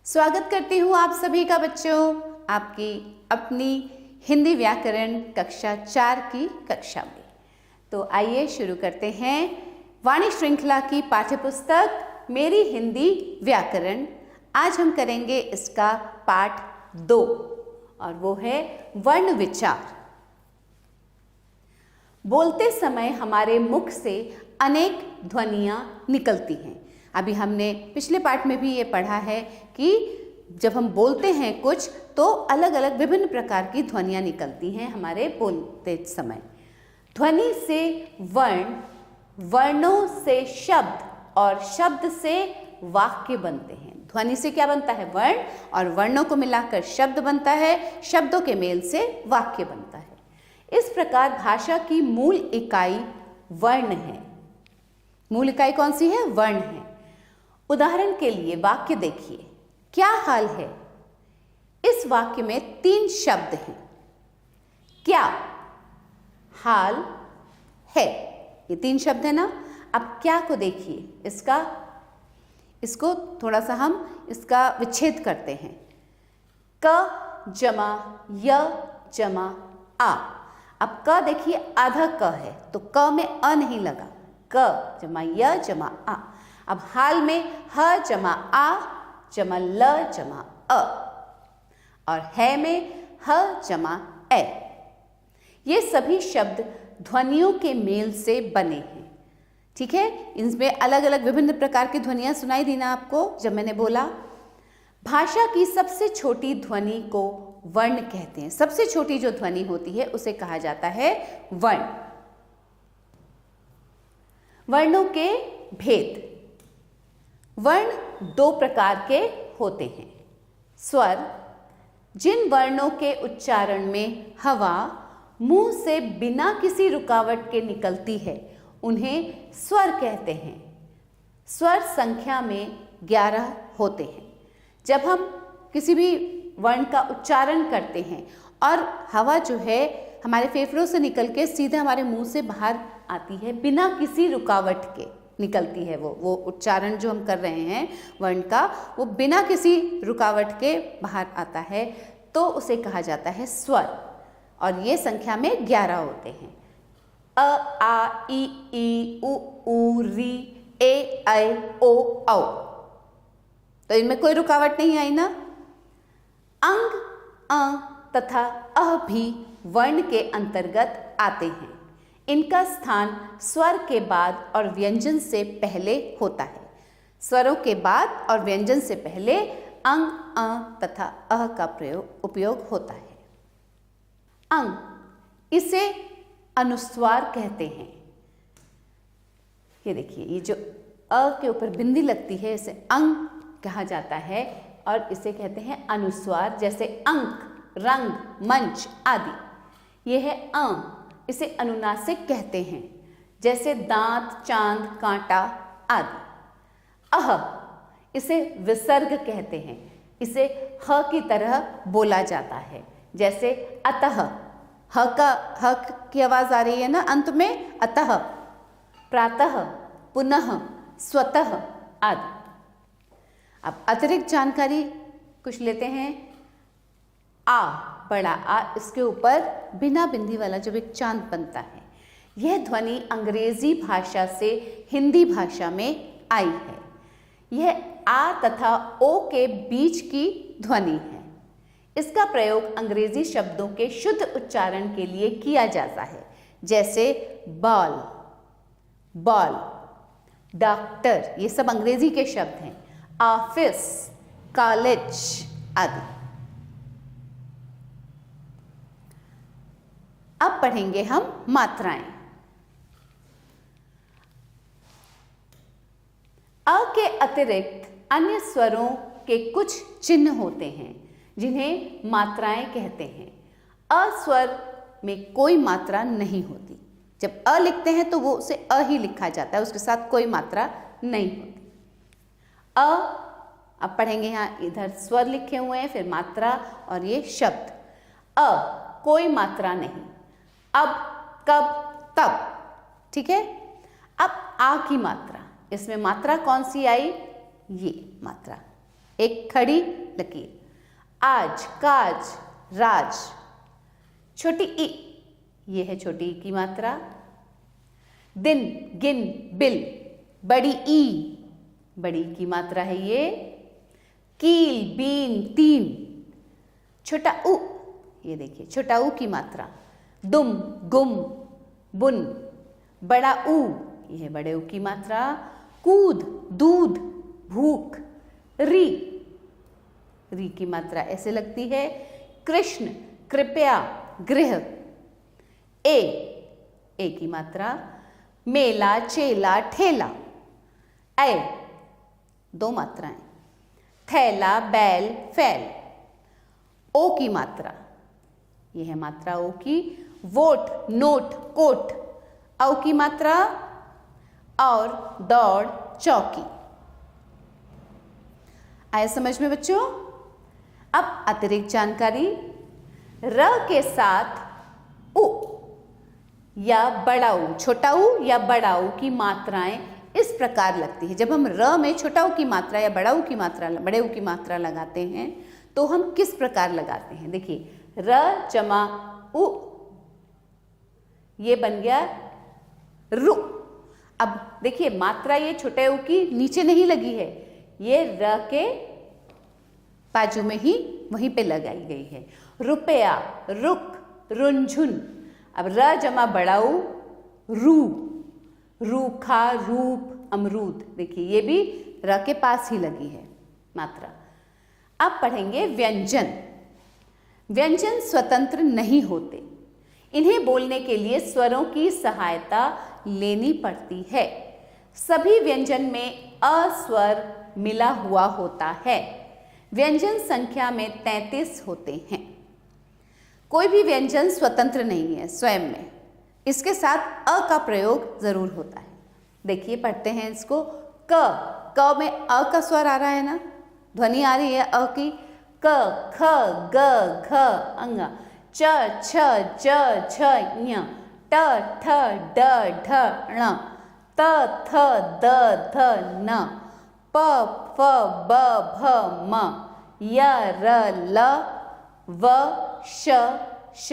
स्वागत करती हूँ आप सभी का बच्चों आपकी अपनी हिंदी व्याकरण कक्षा 4 की कक्षा में। तो आइए शुरू करते हैं वाणी श्रृंखला की पाठ्यपुस्तक मेरी हिंदी व्याकरण। आज हम करेंगे इसका पाठ 2 और वो है वर्ण विचार। बोलते समय हमारे मुख से अनेक ध्वनियाँ निकलती हैं। अभी हमने पिछले पाठ में भी ये पढ़ा है कि जब हम बोलते हैं कुछ तो अलग अलग विभिन्न प्रकार की ध्वनियाँ निकलती हैं हमारे बोलते समय। ध्वनि से वर्ण, वर्णों से शब्द और शब्द से वाक्य बनते हैं। ध्वनि से क्या बनता है? वर्ण, और वर्णों को मिलाकर शब्द बनता है, शब्दों के मेल से वाक्य बनता है। इस प्रकार भाषा की मूल इकाई वर्ण है। मूल इकाई कौन सी है? वर्ण है। उदाहरण के लिए वाक्य देखिए, क्या हाल है? इस वाक्य में 3 शब्द हैं, क्या, हाल, है। ये 3 शब्द है ना। अब क्या को देखिए, इसको थोड़ा सा हम इसका विच्छेद करते हैं। क जमा य जमा आ। अब क देखिए आधा क है तो क में अ नहीं लगा, क जमा य जमा आ। अब हाल में ह जमा आ जमा ल जमा अ, और है में ह जमा ए। ये सभी शब्द ध्वनियों के मेल से बने हैं। ठीक है, इनमें अलग अलग विभिन्न प्रकार की ध्वनियाँ सुनाई दी ना आपको जब मैंने बोला। भाषा की सबसे छोटी ध्वनि को वर्ण कहते हैं। सबसे छोटी जो ध्वनि होती है उसे कहा जाता है वर्ण। वर्णों के भेद। वर्ण 2 प्रकार के होते हैं। स्वर, जिन वर्णों के उच्चारण में हवा मुंह से बिना किसी रुकावट के निकलती है उन्हें स्वर कहते हैं। स्वर संख्या में 11 होते हैं। जब हम किसी भी वर्ण का उच्चारण करते हैं और हवा जो है हमारे फेफड़ों से निकल के सीधे हमारे मुंह से बाहर आती है, बिना किसी रुकावट के निकलती है वो उच्चारण जो हम कर रहे हैं वर्ण का, वो बिना किसी रुकावट के बाहर आता है तो उसे कहा जाता है स्वर। और ये संख्या में 11 होते हैं। अ आ इ ई उ ऊ री ए ऐ ओ औ। तो इनमें कोई रुकावट नहीं आई ना। अंग, अ तथा अह भी वर्ण के अंतर्गत आते हैं। इनका स्थान स्वर के बाद और व्यंजन से पहले होता है। स्वरों के बाद और व्यंजन से पहले अंग, अ तथा अह का उपयोग होता है। अंग, इसे अनुस्वार कहते हैं। ये देखिए, ये जो अ के ऊपर बिंदी लगती है इसे अंग कहा जाता है और इसे कहते हैं अनुस्वार। जैसे अंक, रंग, मंच आदि। यह है अ, इसे अनुनासिक कहते हैं। जैसे दांत, चांद, कांटा आदि। अह, इसे विसर्ग कहते हैं। इसे ह की तरह बोला जाता है। जैसे अतः, ह की आवाज आ रही है ना अंत में, अतः, प्रातः, पुनः, स्वतः आदि। अब अतिरिक्त जानकारी कुछ लेते हैं। आ, बड़ा आ, इसके ऊपर बिना बिंदी वाला जब एक चांद बनता है, यह ध्वनि अंग्रेजी भाषा से हिंदी भाषा में आई है। यह आ तथा ओ के बीच की ध्वनि है। इसका प्रयोग अंग्रेजी शब्दों के शुद्ध उच्चारण के लिए किया जाता है। जैसे बॉल, बॉल, डॉक्टर, ये सब अंग्रेजी के शब्द हैं। ऑफिस, कॉलेज आदि। अब पढ़ेंगे हम मात्राएं। अ के अतिरिक्त अन्य स्वरों के कुछ चिन्ह होते हैं जिन्हें मात्राएं कहते हैं। अ स्वर में कोई मात्रा नहीं होती। जब अ लिखते हैं तो वो उसे अ ही लिखा जाता है, उसके साथ कोई मात्रा नहीं होती। अ, अब पढ़ेंगे यहाँ इधर स्वर लिखे हुए हैं, फिर मात्रा और ये शब्द। अ, कोई मात्रा नहीं। अब, कब, तब। ठीक है। अब आ की मात्रा, इसमें मात्रा कौन सी आई? ये मात्रा, एक खड़ी लकीर। आज, काज, राज। छोटी ई, ये है छोटी ई की मात्रा। दिन, गिन, बिल। बड़ी ई, बड़ी ई की मात्रा है ये। कील, बीन, तीन। छोटा उ, ये देखिए छोटा ऊ की मात्रा। दुम, गुम, बुन। बड़ा ऊ, ये है बड़े ऊ की मात्रा। कूद, दूध, भूख। री, री की मात्रा ऐसे लगती है। कृष्ण, कृपया, गृह। ए की मात्रा। मेला, चेला, ठेला। ऐ, दो मात्राएं। थैला, बैल, फैल। ओ की मात्रा, यह है मात्रा ओ की। Vote, note, coat. औ की मात्रा। और, दौड़, चौकी। आया समझ में बच्चों? अब अतिरिक्त जानकारी। र के साथ उ या बड़ा ऊ, छोटा ऊ या बड़ा ऊ की मात्राएं इस प्रकार लगती है। जब हम र में छोटा ऊ की मात्रा या बड़ा ऊ की मात्रा, बड़े ऊ की मात्रा लगाते हैं तो हम किस प्रकार लगाते हैं? देखिए, र जमा उ, ये बन गया रु। अब देखिए मात्रा ये छोटे ऊ की नीचे नहीं लगी है, ये र के बाजू में ही वहीं पे लगाई गई है। रुपया, रुक, रुंझुन। अब र जमा बड़ा ऊ, रू। रूखा, रूप, अमरूद। देखिए ये भी र के पास ही लगी है मात्रा। अब पढ़ेंगे व्यंजन। व्यंजन स्वतंत्र नहीं होते, इन्हें बोलने के लिए स्वरों की सहायता लेनी पड़ती है। सभी व्यंजन में अ स्वर मिला हुआ होता है। व्यंजन संख्या में 33 होते हैं। कोई भी व्यंजन स्वतंत्र नहीं है स्वयं में, इसके साथ अ का प्रयोग जरूर होता है। देखिए पढ़ते हैं इसको। क में अ का स्वर आ रहा है ना, ध्वनि आ रही है अ की। क, ख, ग, घ, अंग। च, छ, ज, झ, ञ। ट, ठ, ड, ढ, ण। त, थ, द, ध, न। प, फ, ब, भ, म। य, र, ल, व, श, श,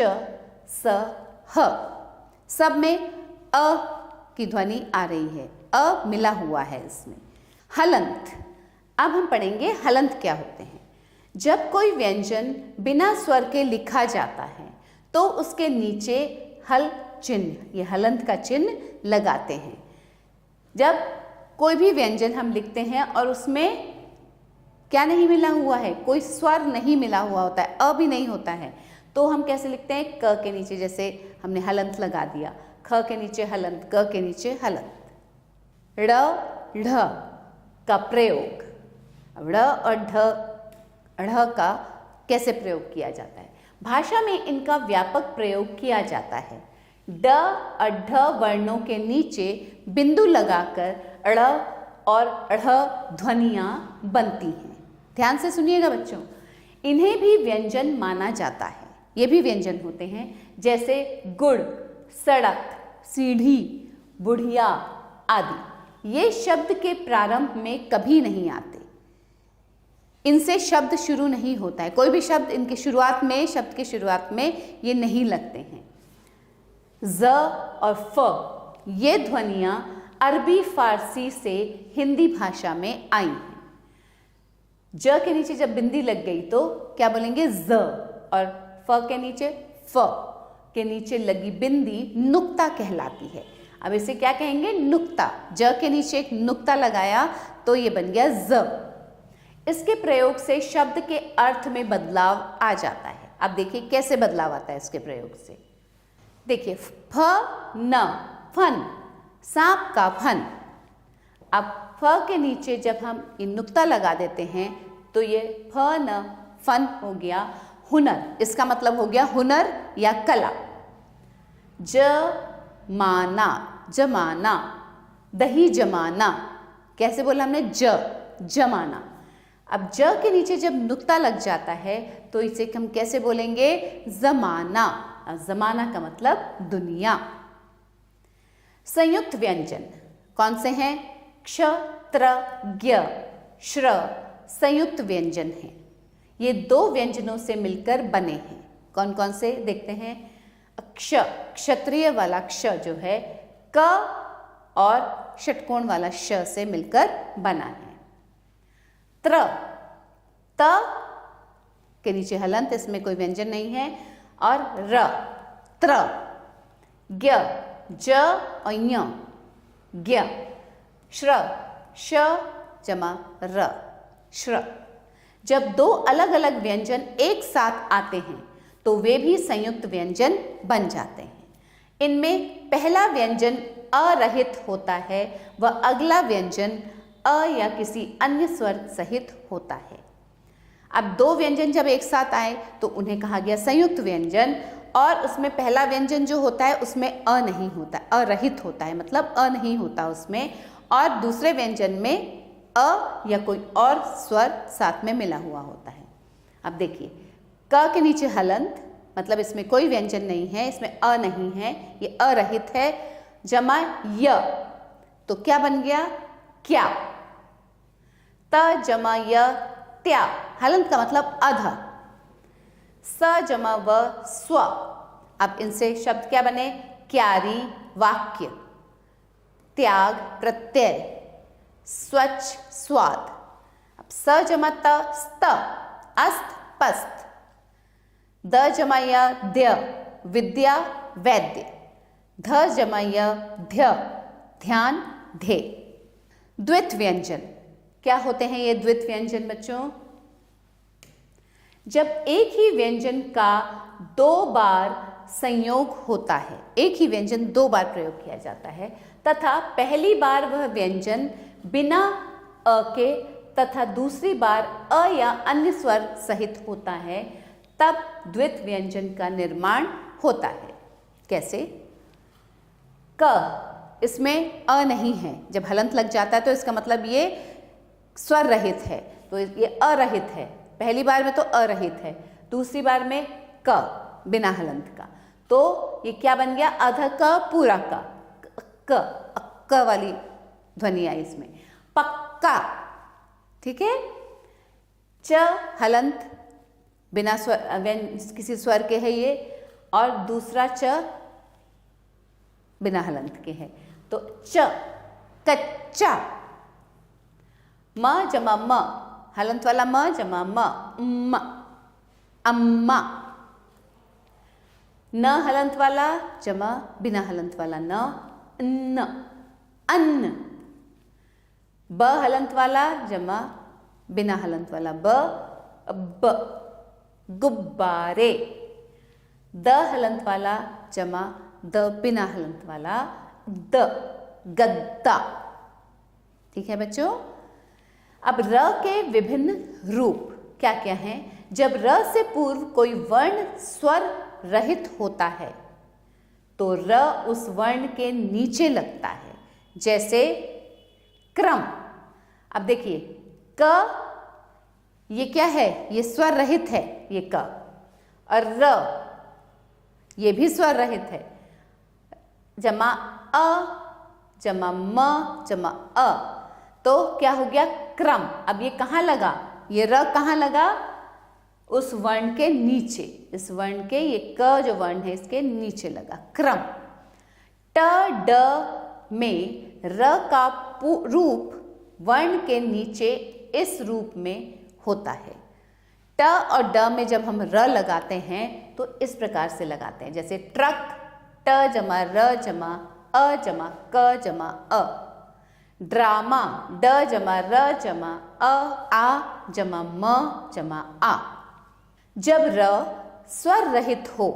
स, ह। सब में अ की ध्वनि आ रही है, अ मिला हुआ है इसमें। हलंत। अब हम पढ़ेंगे हलंत क्या होते हैं। जब कोई व्यंजन बिना स्वर के लिखा जाता है तो उसके नीचे हल चिन्ह, ये हलंत का चिन्ह लगाते हैं। जब कोई भी व्यंजन हम लिखते हैं और उसमें क्या नहीं मिला हुआ है, कोई स्वर नहीं मिला हुआ होता है, अ भी नहीं होता है, तो हम कैसे लिखते हैं? क के नीचे जैसे हमने हलंत लगा दिया, ख के नीचे हलंत, क के नीचे हलंत। ड़, ढ का प्रयोग। ड़ और ढ का कैसे प्रयोग किया जाता है? भाषा में इनका व्यापक प्रयोग किया जाता है। ड और ढ वर्णों के नीचे बिंदु लगाकर ड़ और ढ़ ध्वनियां बनती हैं। ध्यान से सुनिएगा बच्चों, इन्हें भी व्यंजन माना जाता है। ये भी व्यंजन होते हैं, जैसे गुड़, सड़क, सीढ़ी, बुढ़िया आदि। ये शब्द के प्रारंभ में कभी नहीं आते, इनसे शब्द शुरू नहीं होता है। कोई भी शब्द इनके शुरुआत में, शब्द के शुरुआत में ये नहीं लगते हैं। ज और फ ये ध्वनियां अरबी फारसी से हिंदी भाषा में आई हैं। ज के नीचे जब बिंदी लग गई तो क्या बोलेंगे? ज। और फ के नीचे, फ के नीचे लगी बिंदी नुक्ता कहलाती है। अब इसे क्या कहेंगे? नुक्ता। ज के नीचे एक नुक्ता लगाया तो ये बन गया ज। इसके प्रयोग से शब्द के अर्थ में बदलाव आ जाता है। अब देखिए कैसे बदलाव आता है इसके प्रयोग से। देखिए, फ न, फन, सांप का फन। अब फ के नीचे जब हम ये नुक्ता लगा देते हैं तो ये फ न फन हो गया हुनर। इसका मतलब हो गया हुनर या कला। जमाना, जमाना, दही जमाना। कैसे बोला हमने? जमाना। अब ज के नीचे जब नुक्ता लग जाता है तो इसे हम कैसे बोलेंगे? जमाना। जमाना का मतलब दुनिया। संयुक्त व्यंजन। कौन से हैं? क्ष, त्र, ज्ञ, श्र संयुक्त व्यंजन हैं। ये 2 व्यंजनों से मिलकर बने हैं। कौन कौन से देखते हैं? क्ष, क्षत्रिय वाला क्ष जो है, क और षटकोण वाला श से मिलकर बना है। त्र, त के नीचे हलंत, इसमें कोई व्यंजन नहीं है, और र, त्र, ज्ञ, ज और ञ, ज्ञ, श्र, श जमा र, श्र। जब 2 अलग अलग व्यंजन एक साथ आते हैं तो वे भी संयुक्त व्यंजन बन जाते हैं। इनमें पहला व्यंजन अरहित होता है व अगला व्यंजन अ या किसी अन्य स्वर सहित होता है। अब 2 व्यंजन जब एक साथ आए तो उन्हें कहा गया संयुक्त व्यंजन, और उसमें पहला व्यंजन जो होता है उसमें अ नहीं होता, अरहित होता है, मतलब अ नहीं होता उसमें, और दूसरे व्यंजन में अ या कोई और स्वर साथ में मिला हुआ होता है। अब देखिए, क के नीचे हलंत, मतलब इसमें कोई व्यंजन नहीं है, इसमें अ नहीं है, ये अरहित है, जमा य, तो क्या बन गया? क्या। त जमा य, त्या, हलंत का मतलब अध। स जमा व, स्व। अब इनसे शब्द क्या बने? क्यारी, वाक्य, त्याग, प्रत्यय, स्वच्छ, स्वाद। अब स जमा त, स्त, अस्त, पस्त। द जमा य, ध्य, विद्या, वैद्य। ध जमा य, ध्य, ध्यान, ध्येय। द्वित व्यंजन क्या होते हैं? ये द्वित व्यंजन बच्चों, जब एक ही व्यंजन का 2 बार संयोग होता है, एक ही व्यंजन 2 बार प्रयोग किया जाता है, तथा पहली बार वह व्यंजन बिना अ के तथा दूसरी बार अ या अन्य स्वर सहित होता है, तब द्वित व्यंजन का निर्माण होता है। कैसे? क, इसमें अ नहीं है, जब हलंत लग जाता है तो इसका मतलब ये स्वर रहित है, तो ये अरहित है। पहली बार में तो अरहित है, दूसरी बार में क बिना हलंत का, तो ये क्या बन गया? अध क पूरा क वाली ध्वनि आई इसमें, पक्का। ठीक है। च हलंत बिना स्वर, किसी स्वर के है ये, और दूसरा च बिना हलंत के है, तो च, कच्चा। म जमा म, हलंत वाला म जमा म, अम्मा। न हलंत वाला जमा बिना हलंत वाला न, अन्न। ब हलंत वाला जमा बिना हलंत वाला ब, गुब्बारे। द हलंत वाला जमा द बिना हलंत वाला द, गद्दा। ठीक है बच्चों। अब र के विभिन्न रूप क्या क्या हैं? जब र से पूर्व कोई वर्ण स्वर रहित होता है तो र उस वर्ण के नीचे लगता है, जैसे क्रम। अब देखिए, क ये क्या है? ये स्वर रहित है, ये क, और र ये भी स्वर रहित है, जमा अ जमा म जमा अ, तो क्या हो गया? क्रम। अब ये कहाँ लगा? ये र कहाँ लगा? उस वर्ण के नीचे, इस वर्ण के, ये क जो वर्ण है इसके नीचे लगा, क्रम। ट ड में र का रूप वर्ण के नीचे इस रूप में होता है। ट और ड में जब हम र लगाते हैं तो इस प्रकार से लगाते हैं, जैसे ट्रक, ट जमा र जमा अ जमा क जमा अ। ड्रामा, ड जमा र जमा अ, आ जमा म जमा आ। जब र स्वर रहित हो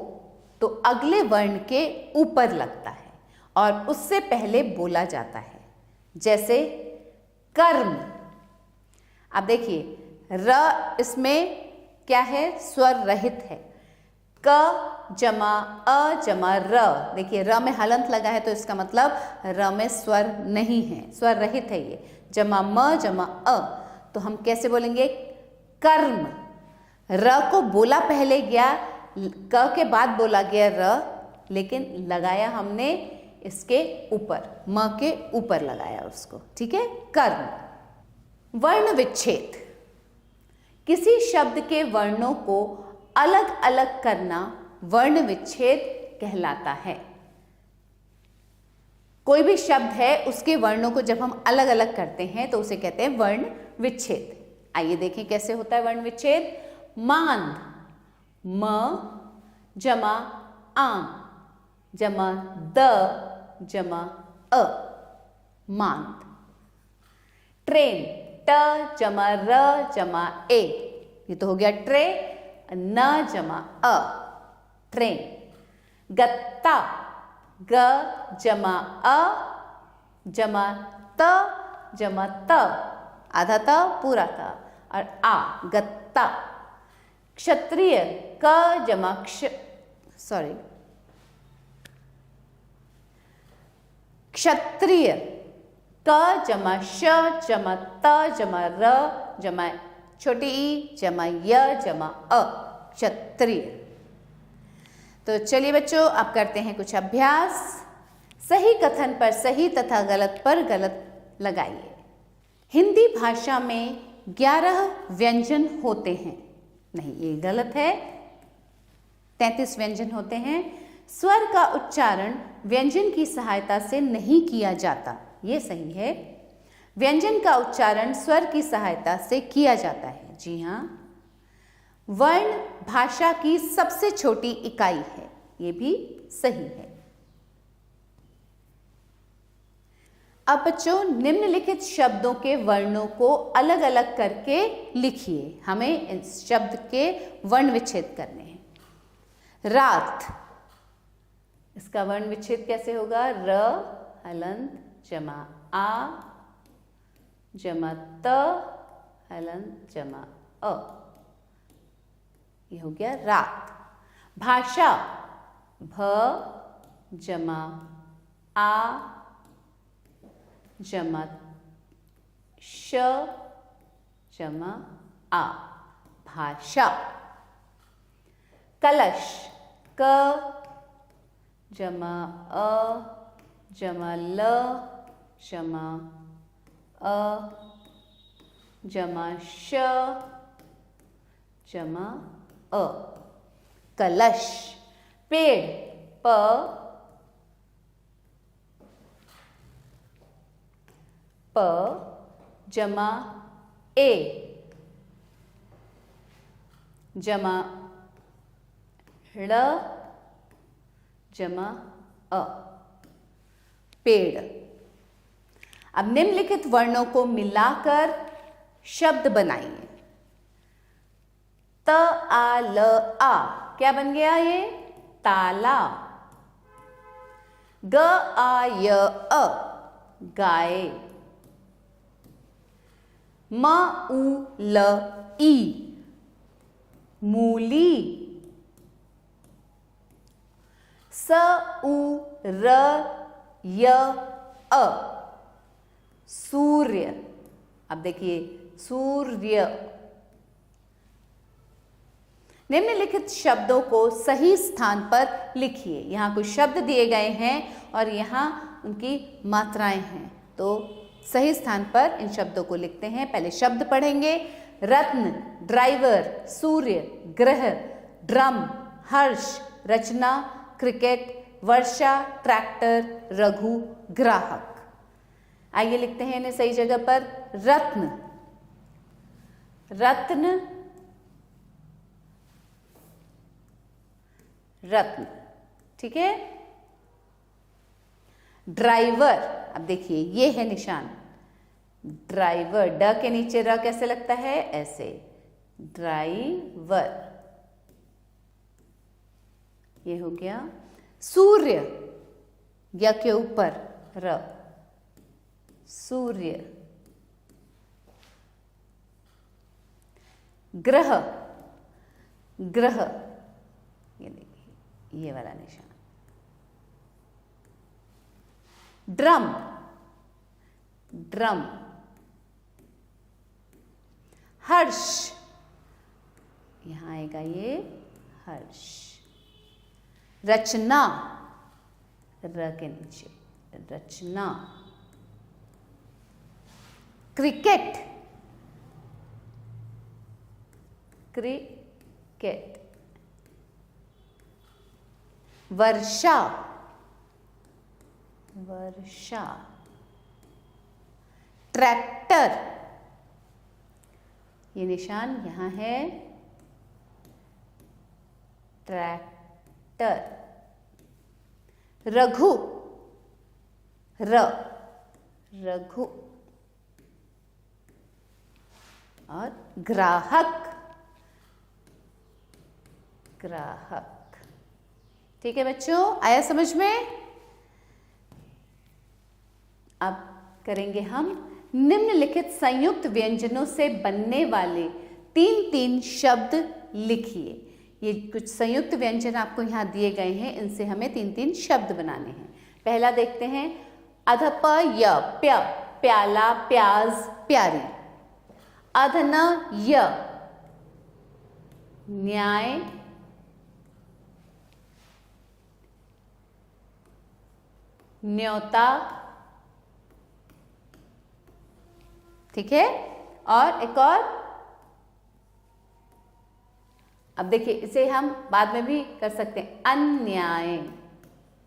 तो अगले वर्ण के ऊपर लगता है और उससे पहले बोला जाता है, जैसे कर्म। अब देखिए, र इसमें क्या है? स्वर रहित है। क जमा अ जमा र, देखिए र में हलंत लगा है तो इसका मतलब र में स्वर नहीं है, स्वर रहित है ये। जमा म जमा अ, तो हम कैसे बोलेंगे? कर्म। र को बोला पहले गया, क के बाद बोला गया र, लेकिन लगाया हमने इसके ऊपर, म के ऊपर लगाया उसको, ठीक है। कर्ण। वर्ण विच्छेद, किसी शब्द के वर्णों को अलग अलग करना वर्ण विच्छेद कहलाता है। कोई भी शब्द है उसके वर्णों को जब हम अलग अलग करते हैं तो उसे कहते हैं वर्ण विच्छेद। आइए देखें कैसे होता है वर्ण विच्छेद। मांद, म जमा आम जमा द जमा अ, मांद। ट्रेन, ट जमा र जमा ए, ये तो हो गया ट्रे, न जमा अ, ट्रेन। गत्ता, ग जमा अ जमा त जमा त, आधा त पूरा त, और आ, गत्ता। क्षत्रिय, क जमा क्षत्रिय, क जमा श जमा त जमा र जमा छोटी ई जमा य जमा अ, क्षत्रिय। तो चलिए बच्चों, अब करते हैं कुछ अभ्यास। सही कथन पर सही तथा गलत पर गलत लगाइए। हिंदी भाषा में 11 व्यंजन होते हैं। नहीं, ये गलत है। 33 व्यंजन होते हैं। स्वर का उच्चारण व्यंजन की सहायता से नहीं किया जाता, ये सही है। व्यंजन का उच्चारण स्वर की सहायता से किया जाता है, जी हाँ। वर्ण भाषा की सबसे छोटी इकाई है, ये भी सही है। अब बच्चों, निम्नलिखित शब्दों के वर्णों को अलग अलग करके लिखिए। हमें इस शब्द के वर्ण विच्छेद करने हैं। रात, इसका वर्ण विच्छेद कैसे होगा? र हलंत जमा आ जमा त हलंत जमा अ, ये हो गया रात। भाषा, भ जमा आ जमा श जमा आ, भाषा। कलश, क जमा अ जमा ल जमा अ जमा श जमा अ, कलश। पेड़, प जमा ए जमा ड़ जमा अ, पेड़। अब निम्नलिखित वर्णों को मिलाकर शब्द बनाइए। त आ ल आ, क्या बन गया ये? ताला। ग आ य अ, गाय। म उ ल ई, मूली। स उ र य अ, सूर्य। अब देखिए, सूर्य। निम्नलिखित शब्दों को सही स्थान पर लिखिए। यहाँ कुछ शब्द दिए गए हैं और यहाँ उनकी मात्राएं हैं, तो सही स्थान पर इन शब्दों को लिखते हैं। पहले शब्द पढ़ेंगे। रत्न, ड्राइवर, सूर्य, ग्रह, ड्रम, हर्ष, रचना, क्रिकेट, वर्षा, ट्रैक्टर, रघु, ग्राहक। आइए लिखते हैं इन्हें सही जगह पर। रत्न, रत्न, रत्न, ठीक है। ड्राइवर, अब देखिए ये है निशान, ड्राइवर। ड के नीचे र कैसे लगता है? ऐसे, ड्राइवर, ये हो गया। सूर्य, य के ऊपर र, सूर्य। ग्रह, ग्रह, ये देखिए ये वाला निशान। Drum, drum. हर्ष, यहां आएगा ये हर्ष। रचना, र के नीचे रचना। Cricket, cricket. वर्षा, वर्षा। ट्रैक्टर, ये निशान यहां है, ट्रैक्टर। रघु, रघु। और ग्राहक, ग्राहक। ठीक है बच्चों, आया समझ में? अब करेंगे हम निम्नलिखित संयुक्त व्यंजनों से बनने वाले 3-3 शब्द लिखिए। ये कुछ संयुक्त व्यंजन आपको यहाँ दिए गए हैं, इनसे हमें 3-3 शब्द बनाने हैं। पहला देखते हैं, अधप य, प्य, प्याला, प्याज, प्यारी। अधन य, न्याय, न्योता। ठीक है, और एक और, अब देखिए इसे हम बाद में भी कर सकते हैं, अन्याय,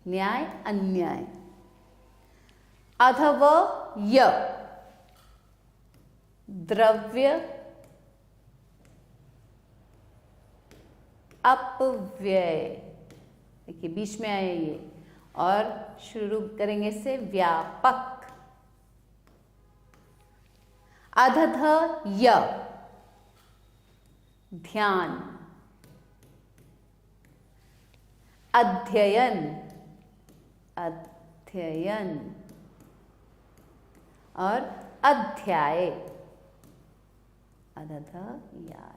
न्याय, अन्याय। अधव य, द्रव्य, अपव्यय। देखिए बीच में आए ये, और शुरू करेंगे इससे, व्यापक। अधध य, ध्यान, अध्ययन, अध्ययन। और अध्याय, अध्याय,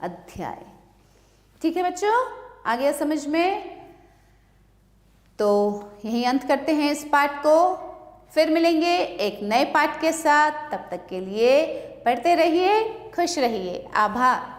अध्याय। ठीक है बच्चों, आ गया समझ में? तो यहीं अंत करते हैं इस पाठ को, फिर मिलेंगे एक नए पाठ के साथ। तब तक के लिए पढ़ते रहिए, खुश रहिए। आभार।